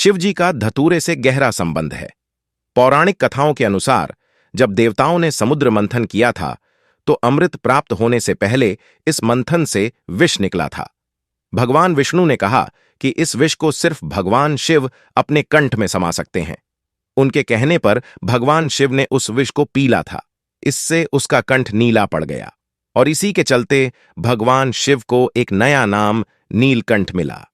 शिव जी का धतूरे से गहरा संबंध है। पौराणिक कथाओं के अनुसार जब देवताओं ने समुद्र मंथन किया था तो अमृत प्राप्त होने से पहले इस मंथन से विष निकला था। भगवान विष्णु ने कहा कि इस विष को सिर्फ भगवान शिव अपने कंठ में समा सकते हैं। उनके कहने पर भगवान शिव ने उस विष को पीला था। इससे उसका कंठ नीला पड़ गया और इसी के चलते भगवान शिव को एक नया नाम नीलकंठ मिला।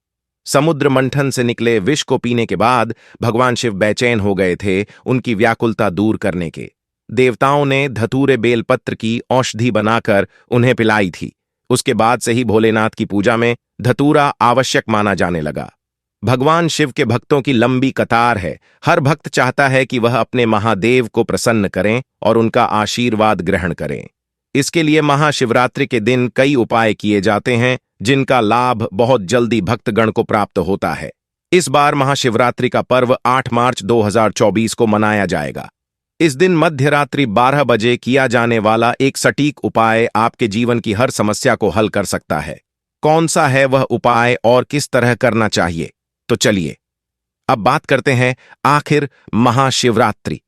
समुद्र मंथन से निकले विष को पीने के बाद भगवान शिव बेचैन हो गए थे उनकी व्याकुलता दूर करने के। देवताओं ने धतूरे बेलपत्र की औषधि बनाकर उन्हें पिलाई थी। उसके बाद से ही भोलेनाथ की पूजा में धतूरा आवश्यक माना जाने लगा। भगवान शिव के भक्तों की लंबी कतार है। हर भक्त चाहता है कि वह अपने महादेव को प्रसन्न करें और उनका आशीर्वाद ग्रहण करें। इसके लिए महाशिवरात्रि के दिन कई उपाय किए जाते हैं जिनका लाभ बहुत जल्दी भक्तगण को प्राप्त होता है। इस बार महाशिवरात्रि का पर्व 8 मार्च 2024 को मनाया जाएगा। इस दिन मध्य रात्रि 12 बजे किया जाने वाला एक सटीक उपाय आपके जीवन की हर समस्या को हल कर सकता है। कौन सा है वह उपाय और किस तरह करना चाहिए, तो चलिए अब बात करते हैं आखिर महाशिवरात्रि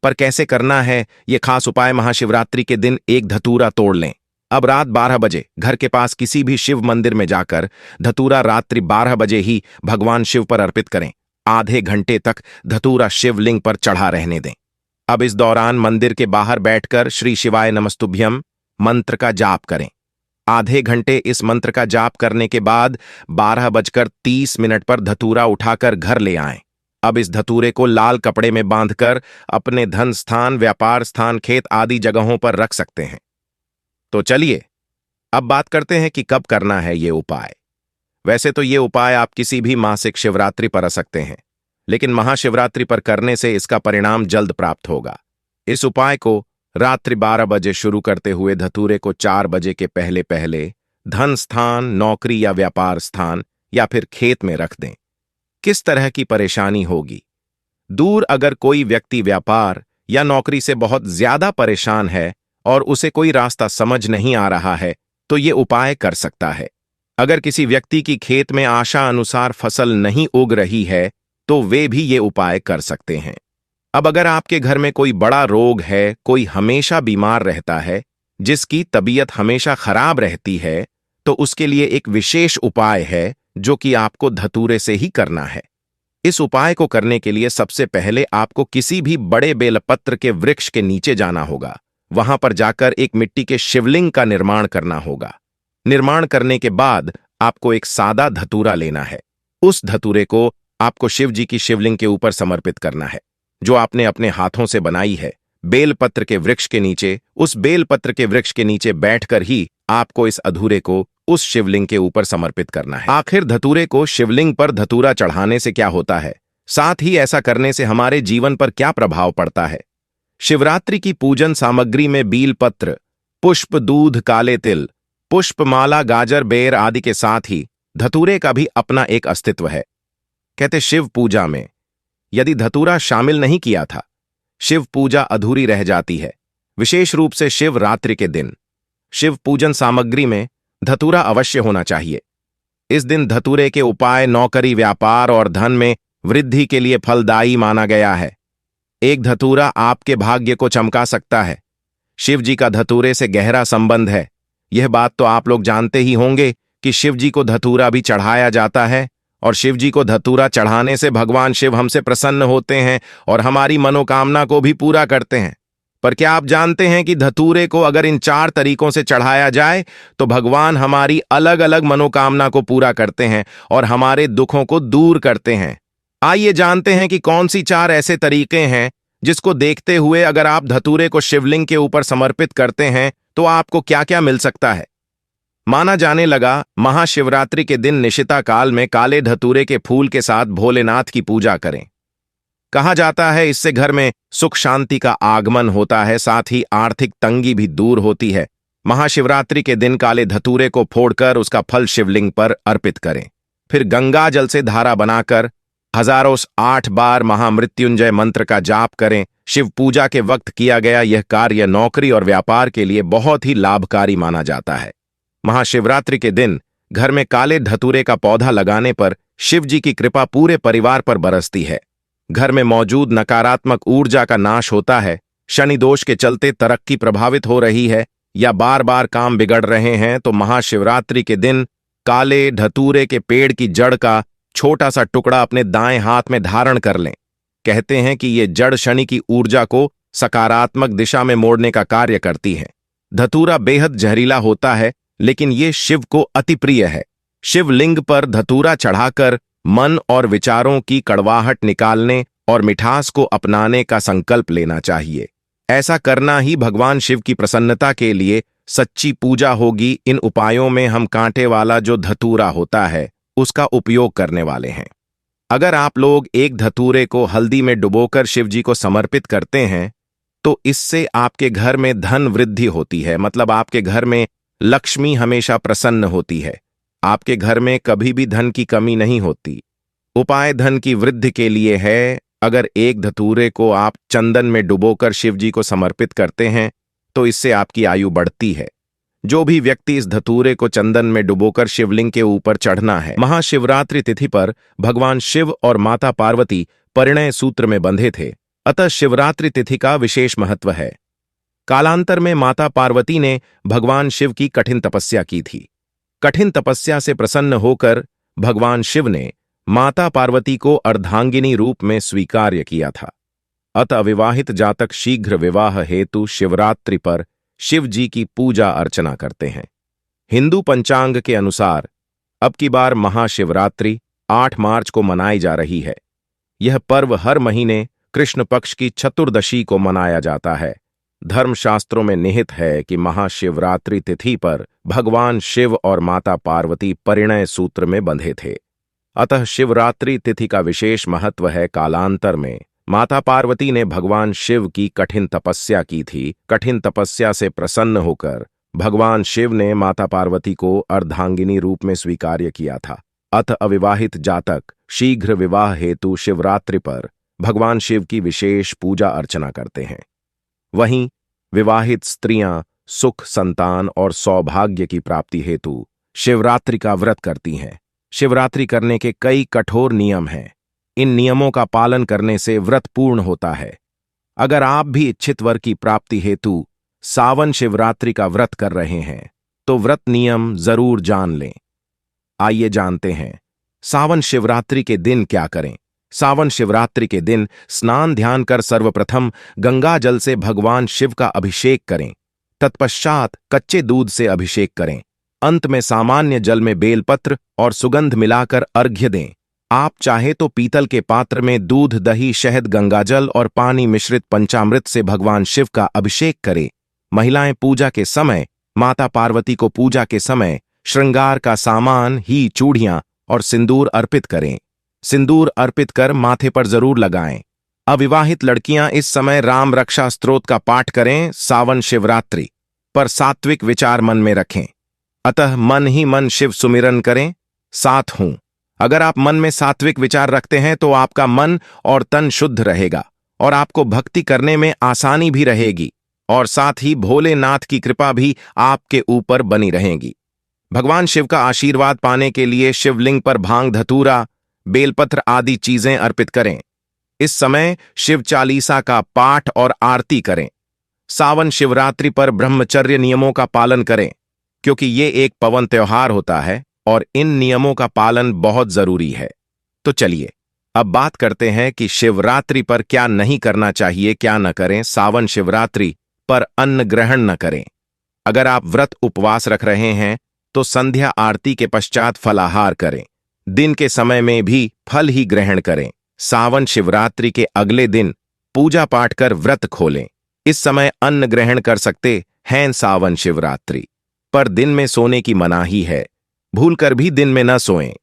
पर कैसे करना है ये खास उपाय। महाशिवरात्रि के दिन एक धतूरा तोड़ लें। अब रात 12 बजे घर के पास किसी भी शिव मंदिर में जाकर धतूरा रात्रि 12 बजे ही भगवान शिव पर अर्पित करें। आधे घंटे तक धतूरा शिवलिंग पर चढ़ा रहने दें। अब इस दौरान मंदिर के बाहर बैठकर श्री शिवाय नमस्तुभ्यम मंत्र का जाप करें। आधे घंटे इस मंत्र का जाप करने के बाद 12:30 पर धतूरा उठाकर घर ले आएं। अब इस धतूरे को लाल कपड़े में बांधकर अपने धन स्थान, व्यापार स्थान, खेत आदि जगहों पर रख सकते हैं। तो चलिए अब बात करते हैं कि कब करना है ये उपाय। वैसे तो ये उपाय आप किसी भी मासिक शिवरात्रि पर कर सकते हैं, लेकिन महाशिवरात्रि पर करने से इसका परिणाम जल्द प्राप्त होगा। इस उपाय को रात्रि 12 बजे शुरू करते हुए धतूरे को 4 बजे के पहले पहले धन स्थान, नौकरी या व्यापार स्थान या फिर खेत में रख दें। किस तरह की परेशानी होगी? दूर अगर कोई व्यक्ति व्यापार या नौकरी से बहुत ज्यादा परेशान है और उसे कोई रास्ता समझ नहीं आ रहा है तो ये उपाय कर सकता है। अगर किसी व्यक्ति की खेत में आशा अनुसार फसल नहीं उग रही है तो वे भी ये उपाय कर सकते हैं। अब अगर आपके घर में कोई बड़ा रोग है, कोई हमेशा बीमार रहता है, जिसकी तबीयत हमेशा खराब रहती है, तो उसके लिए एक विशेष उपाय है जो कि आपको धतूरे से ही करना है। इस उपाय को करने के लिए सबसे पहले आपको किसी भी बड़े बेलपत्र के वृक्ष के नीचे जाना होगा। वहां पर जाकर एक मिट्टी के शिवलिंग का निर्माण करना होगा। निर्माण करने के बाद आपको एक सादा धतूरा लेना है। उस धतूरे को आपको शिव जी की शिवलिंग के ऊपर समर्पित करना है जो आपने अपने हाथों से बनाई है। बेलपत्र के वृक्ष के नीचे, उस बेलपत्र के वृक्ष के नीचे बैठकर ही आपको इस अधूरे को उस शिवलिंग के ऊपर समर्पित करना है। आखिर धतूरे को शिवलिंग पर धतूरा चढ़ाने से क्या होता है, साथ ही ऐसा करने से हमारे जीवन पर क्या प्रभाव पड़ता है। शिवरात्रि की पूजन सामग्री में बीलपत्र, पुष्प, दूध, काले तिल, पुष्पमाला, गाजर, बेर आदि के साथ ही धतूरे का भी अपना एक अस्तित्व है। कहते शिव पूजा में यदि धतूरा शामिल नहीं किया था, शिव पूजा अधूरी रह जाती है। विशेष रूप से शिव रात्रि के दिन शिव पूजन सामग्री में धतूरा अवश्य होना चाहिए। इस दिन धतूरे के उपाय नौकरी, व्यापार और धन में वृद्धि के लिए फलदायी माना गया है। एक धतूरा आपके भाग्य को चमका सकता है। शिव जी का धतूरे से गहरा संबंध है। यह बात तो आप लोग जानते ही होंगे कि शिव जी को धतूरा भी चढ़ाया जाता है और शिव जी को धतूरा चढ़ाने से भगवान शिव हमसे प्रसन्न होते हैं और हमारी मनोकामना को भी पूरा करते हैं। पर क्या आप जानते हैं कि धतूरे को अगर इन 4 तरीकों से चढ़ाया जाए तो भगवान हमारी अलग अलग मनोकामना को पूरा करते हैं और हमारे दुखों को दूर करते हैं। आइए जानते हैं कि कौन सी 4 ऐसे तरीके हैं जिसको देखते हुए अगर आप धतूरे को शिवलिंग के ऊपर समर्पित करते हैं तो आपको क्या क्या मिल सकता है। माना जाने लगा महाशिवरात्रि के दिन निशिता काल में काले धतूरे के फूल के साथ भोलेनाथ की पूजा करें। कहा जाता है इससे घर में सुख शांति का आगमन होता है, साथ ही आर्थिक तंगी भी दूर होती है। महाशिवरात्रि के दिन काले धतूरे को फोड़कर उसका फल शिवलिंग पर अर्पित करें। फिर गंगा जल से धारा बनाकर हजारों 8 बार महामृत्युंजय मंत्र का जाप करें। शिव पूजा के वक्त किया गया यह कार्य नौकरी और व्यापार के लिए बहुत ही लाभकारी माना जाता है। महाशिवरात्रि के दिन घर में काले धतूरे का पौधा लगाने पर शिव जी की कृपा पूरे परिवार पर बरसती है। घर में मौजूद नकारात्मक ऊर्जा का नाश होता है। शनि दोष के चलते तरक्की प्रभावित हो रही है या बार बार काम बिगड़ रहे हैं तो महाशिवरात्रि के दिन काले धतूरे के पेड़ की जड़ का छोटा सा टुकड़ा अपने दाएं हाथ में धारण कर लें। कहते हैं कि ये जड़ शनि की ऊर्जा को सकारात्मक दिशा में मोड़ने का कार्य करती है। धतूरा बेहद जहरीला होता है, लेकिन ये शिव को अति प्रिय है। शिवलिंग पर धतूरा चढ़ाकर मन और विचारों की कड़वाहट निकालने और मिठास को अपनाने का संकल्प लेना चाहिए। ऐसा करना ही भगवान शिव की प्रसन्नता के लिए सच्ची पूजा होगी। इन उपायों में हम कांटे वाला जो धतूरा होता है उसका उपयोग करने वाले हैं। अगर आप लोग एक धतूरे को हल्दी में डुबोकर शिव जी को समर्पित करते हैं तो इससे आपके घर में धन वृद्धि होती है, मतलब आपके घर में लक्ष्मी हमेशा प्रसन्न होती है। आपके घर में कभी भी धन की कमी नहीं होती। उपाय धन की वृद्धि के लिए है। अगर एक धतूरे को आप चंदन में डुबोकर शिव जी को समर्पित करते हैं तो इससे आपकी आयु बढ़ती है। जो भी व्यक्ति इस धतूरे को चंदन में डुबोकर शिवलिंग के ऊपर चढ़ना है। महाशिवरात्रि तिथि पर भगवान शिव और माता पार्वती परिणय सूत्र में बंधे थे, अतः शिवरात्रि तिथि का विशेष महत्व है। कालांतर में माता पार्वती ने भगवान शिव की कठिन तपस्या की थी। कठिन तपस्या से प्रसन्न होकर भगवान शिव ने माता पार्वती को अर्धांगिनी रूप में स्वीकार्य किया था। अतः अविवाहित जातक शीघ्र विवाह हेतु शिवरात्रि पर शिव जी की पूजा अर्चना करते हैं। हिंदू पंचांग के अनुसार अब की बार महाशिवरात्रि 8 मार्च को मनाई जा रही है। यह पर्व हर महीने कृष्ण पक्ष की चतुर्दशी को मनाया जाता है। धर्मशास्त्रों में निहित है कि महाशिवरात्रि तिथि पर भगवान शिव और माता पार्वती परिणय सूत्र में बंधे थे, अतः शिवरात्रि तिथि का विशेष महत्व है। कालांतर में माता पार्वती ने भगवान शिव की कठिन तपस्या की थी। कठिन तपस्या से प्रसन्न होकर भगवान शिव ने माता पार्वती को अर्धांगिनी रूप में स्वीकार्य किया था। अतः अविवाहित जातक शीघ्र विवाह हेतु शिवरात्रि पर भगवान शिव की विशेष पूजा अर्चना करते हैं। वहीं विवाहित स्त्रियां सुख, संतान और सौभाग्य की प्राप्ति हेतु शिवरात्रि का व्रत करती हैं। शिवरात्रि करने के कई कठोर नियम हैं। इन नियमों का पालन करने से व्रत पूर्ण होता है। अगर आप भी इच्छित वर की प्राप्ति हेतु सावन शिवरात्रि का व्रत कर रहे हैं तो व्रत नियम जरूर जान लें। आइए जानते हैं सावन शिवरात्रि के दिन क्या करें। सावन शिवरात्रि के दिन स्नान ध्यान कर सर्वप्रथम गंगा जल से भगवान शिव का अभिषेक करें। तत्पश्चात कच्चे दूध से अभिषेक करें। अंत में सामान्य जल में बेलपत्र और सुगंध मिलाकर अर्घ्य दें। आप चाहे तो पीतल के पात्र में दूध, दही, शहद, गंगाजल और पानी मिश्रित पंचामृत से भगवान शिव का अभिषेक करें। महिलाएं पूजा के समय माता पार्वती को पूजा के समय श्रृंगार का सामान ही चूड़ियां और सिंदूर अर्पित करें। सिंदूर अर्पित कर माथे पर जरूर लगाएं। अविवाहित लड़कियां इस समय राम रक्षा स्तोत्र का पाठ करें। सावन शिवरात्रि पर सात्विक विचार मन में रखें, अतः मन ही मन शिव सुमिरन करें। साथ हूं। अगर आप मन में सात्विक विचार रखते हैं तो आपका मन और तन शुद्ध रहेगा और आपको भक्ति करने में आसानी भी रहेगी और साथ ही भोलेनाथ की कृपा भी आपके ऊपर बनी रहेगी। भगवान शिव का आशीर्वाद पाने के लिए शिवलिंग पर भांग, धतूरा, बेलपत्र आदि चीजें अर्पित करें। इस समय शिव चालीसा का पाठ और आरती करें। सावन शिवरात्रि पर ब्रह्मचर्य नियमों का पालन करें, क्योंकि ये एक पवन त्योहार होता है और इन नियमों का पालन बहुत जरूरी है। तो चलिए अब बात करते हैं कि शिवरात्रि पर क्या नहीं करना चाहिए, क्या न करें। सावन शिवरात्रि पर अन्न ग्रहण न करें। अगर आप व्रत उपवास रख रहे हैं तो संध्या आरती के पश्चात फलाहार करें। दिन के समय में भी फल ही ग्रहण करें। सावन शिवरात्रि के अगले दिन पूजा पाठ कर व्रत खोलें। इस समय अन्न ग्रहण कर सकते हैं। सावन शिवरात्रि पर दिन में सोने की मनाही है। भूलकर भी दिन में न सोएं।